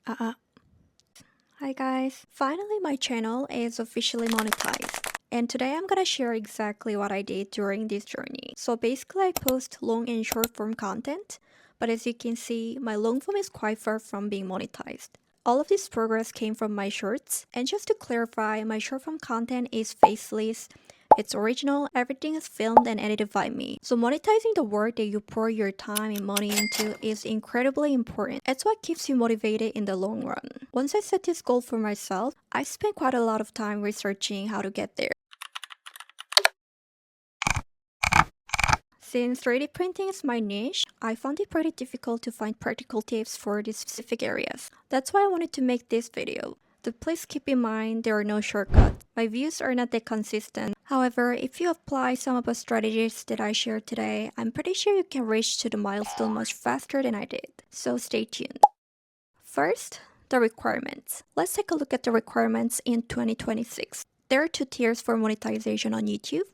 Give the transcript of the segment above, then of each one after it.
Uh, Hi guys! Finally, my channel is officially monetized. And today I'm gonna share exactly what I did during this journey. So basically I post long and short form content, but as you can see, my long form is quite far from being monetized. All of this progress came from my shorts, and just to clarify, my short form content is faceless. It's original, everything is filmed and edited by me. So monetizing the work that you pour your time and money into is incredibly important. It's what keeps you motivated in the long run. Once I set this goal for myself, I spent quite a lot of time researching how to get there. Since 3D printing is my niche, I found it pretty difficult to find practical tips for these specific areas. That's why I wanted to make this video. But please keep in mind there are no shortcuts. My views are not that consistent. However, if you apply some of the strategies that I shared today, I'm pretty sure you can reach to the milestone much faster than I did. So stay tuned. First, the requirements. Let's take a look at the requirements in 2026. There are two tiers for monetization on YouTube.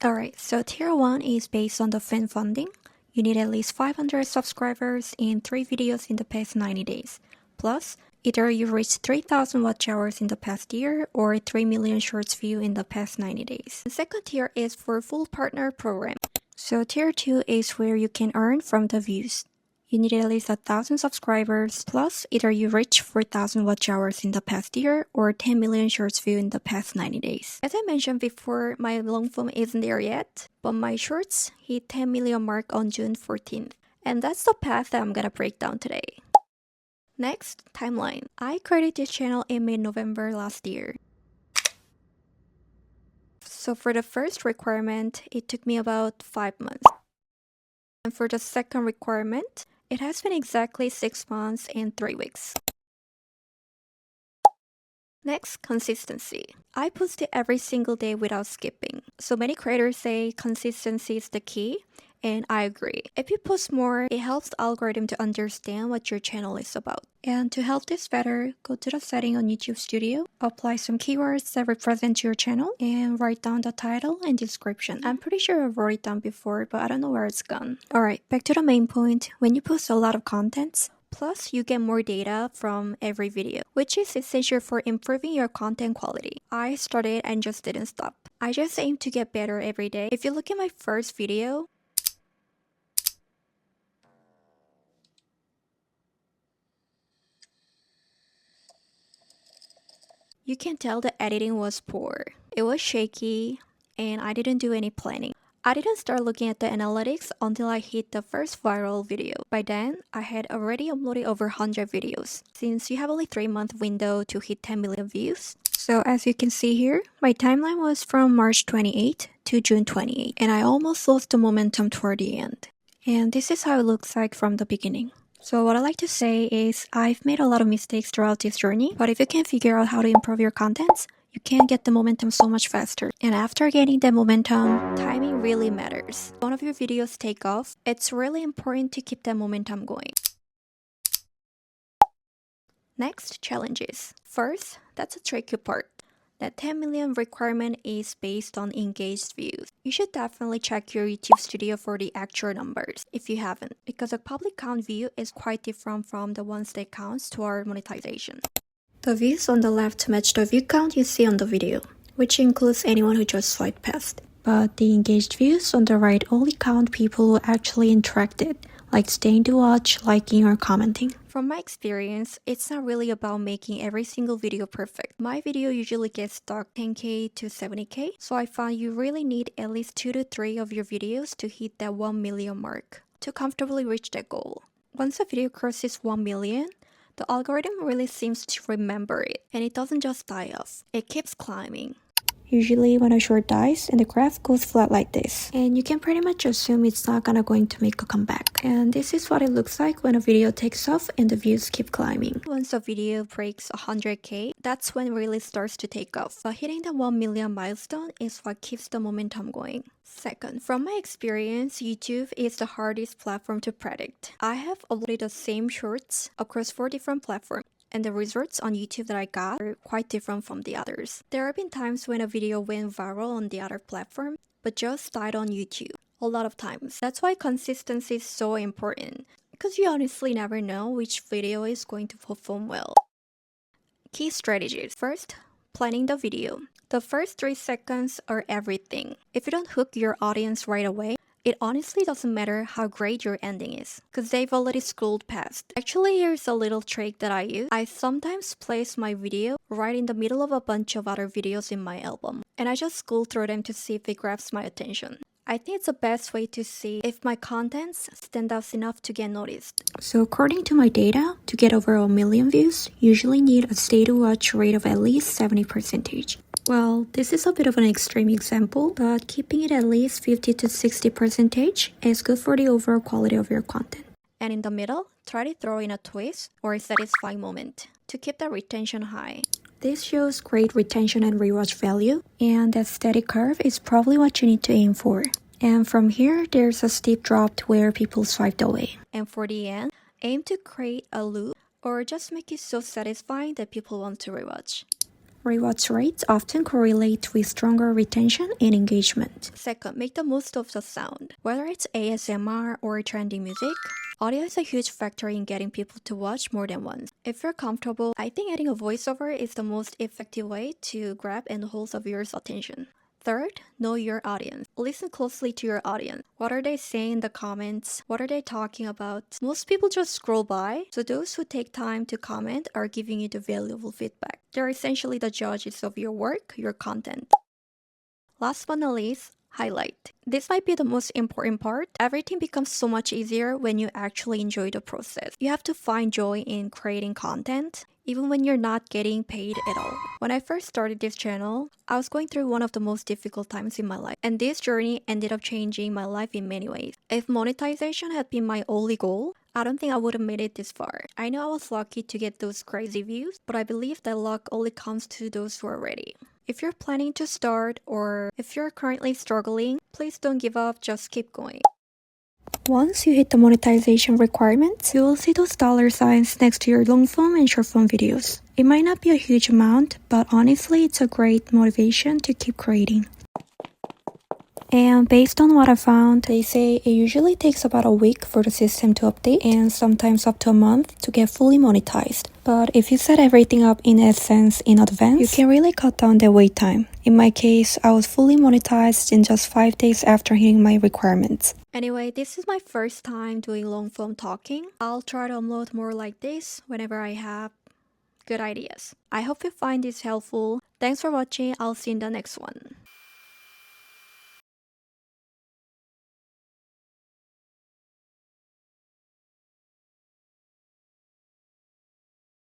Alright, so tier 1 is based on the fan funding. You need at least 500 subscribers and 3 videos in the past 90 days. Plus, either you reached 3,000 watch hours in the past year or 3 million shorts view in the past 90 days. The second tier is for full partner program. So tier 2 is where you can earn from the views. You need at least 1,000 subscribers, plus either you reach 4,000 watch hours in the past year or 10 million shorts view in the past 90 days. As I mentioned before, my long form isn't there yet, but my shorts hit 10 million mark on June 14th. And that's the path that I'm gonna break down today. Next, timeline. I created this channel in mid-November last year. So for the first requirement, it took me about 5 months. And for the second requirement, it has been exactly 6 months and 3 weeks. Next, consistency. I post it every single day without skipping. So many creators say consistency is the key, and I agree. If you post more, it helps the algorithm to understand what your channel is about. And to help this better, go to the setting on YouTube Studio, apply some keywords that represent your channel, and write down the title and description. I'm pretty sure I wrote it down before, but I don't know where it's gone. Alright, back to the main point. When you post a lot of contents, plus, you get more data from every video, which is essential for improving your content quality. I started and just didn't stop. I just aim to get better every day. If you look at my first video, you can tell the editing was poor. It was shaky, and I didn't do any planning. I didn't start looking at the analytics until I hit the first viral video. By then, I had already uploaded over 100 videos, since you have only 3-month window to hit 10 million views. So as you can see here, my timeline was from March 28 to June 28, and I almost lost the momentum toward the end. And this is how it looks like from the beginning. So what I like to say is I've made a lot of mistakes throughout this journey, but if you can figure out how to improve your contents, you can get the momentum so much faster. And after getting the momentum, timing really matters. If one of your videos take off, it's really important to keep that momentum going. Next, challenges. First, that's a tricky part. That 10 million requirement is based on engaged views. You should definitely check your YouTube Studio for the actual numbers if you haven't, because a public count view is quite different from the ones that counts toward monetization. The views on the left match the view count you see on the video, which includes anyone who just swiped past. But the engaged views on the right only count people who actually interacted, like staying to watch, liking, or commenting. From my experience, it's not really about making every single video perfect. My video usually gets stuck 10k to 70k, so I found you really need at least 2 to 3 of your videos to hit that 1 million mark to comfortably reach that goal. Once a video crosses 1 million, the algorithm really seems to remember it, and it doesn't just die off. It keeps climbing. Usually when a short dies and the graph goes flat like this, and you can pretty much assume it's not going to make a comeback. And this is what it looks like when a video takes off and the views keep climbing. Once a video breaks 100k, that's when it really starts to take off. But hitting the 1 million milestone is what keeps the momentum going. Second, from my experience, YouTube is the hardest platform to predict. I have uploaded the same shorts across 4 different platforms, and the results on YouTube that I got are quite different from the others. There have been times when a video went viral on the other platform, but just died on YouTube. A lot of times. That's why consistency is so important. because you honestly never know which video is going to perform well. Key strategies. First, planning the video. The first 3 seconds are everything. If you don't hook your audience right away, it honestly doesn't matter how great your ending is, because they've already scrolled past. Actually, here's a little trick that I use. I sometimes place my video right in the middle of a bunch of other videos in my album, and I just scroll through them to see if it grabs my attention. I think it's the best way to see if my contents stand out enough to get noticed. So according to my data, to get over 1 million views, you usually need a stay to watch rate of at least 70%. Well, this is a bit of an extreme example, but keeping it at least 50 to 60% is good for the overall quality of your content. And in the middle, try to throw in a twist or a satisfying moment to keep the retention high. This shows great retention and rewatch value, and that steady curve is probably what you need to aim for. And from here, there's a steep drop to where people swiped away. And for the end, aim to create a loop or just make it so satisfying that people want to rewatch. Rewatch rates often correlate with stronger retention and engagement. Second, make the most of the sound. Whether it's ASMR or trending music, audio is a huge factor in getting people to watch more than once. If you're comfortable, I think adding a voiceover is the most effective way to grab and hold a viewer's attention. Third, know your audience. Listen closely to your audience. What are they saying in the comments? What are they talking about? Most people just scroll by, so those who take time to comment are giving you the valuable feedback. They're essentially the judges of your work, your content. Last but not least, highlight. This might be the most important part. Everything becomes so much easier when you actually enjoy the process. You have to find joy in creating content, even when you're not getting paid at all. When I first started this channel, I was going through one of the most difficult times in my life, and this journey ended up changing my life in many ways. If monetization had been my only goal, I don't think I would have made it this far. I know I was lucky to get those crazy views, but I believe that luck only comes to those who are ready. If you're planning to start or if you're currently struggling, please don't give up, just keep going. Once you hit the monetization requirements, you will see those dollar signs next to your long form and short form videos. It might not be a huge amount, but honestly, it's a great motivation to keep creating. And based on what I found, they say it usually takes about a week for the system to update and sometimes up to a month to get fully monetized. But if you set everything up in AdSense in advance, you can really cut down the wait time. In my case, I was fully monetized in just 5 days after hitting my requirements. Anyway, this is my first time doing long form talking. I'll try to upload more like this whenever I have good ideas. I hope you find this helpful. Thanks for watching. I'll see you in the next one.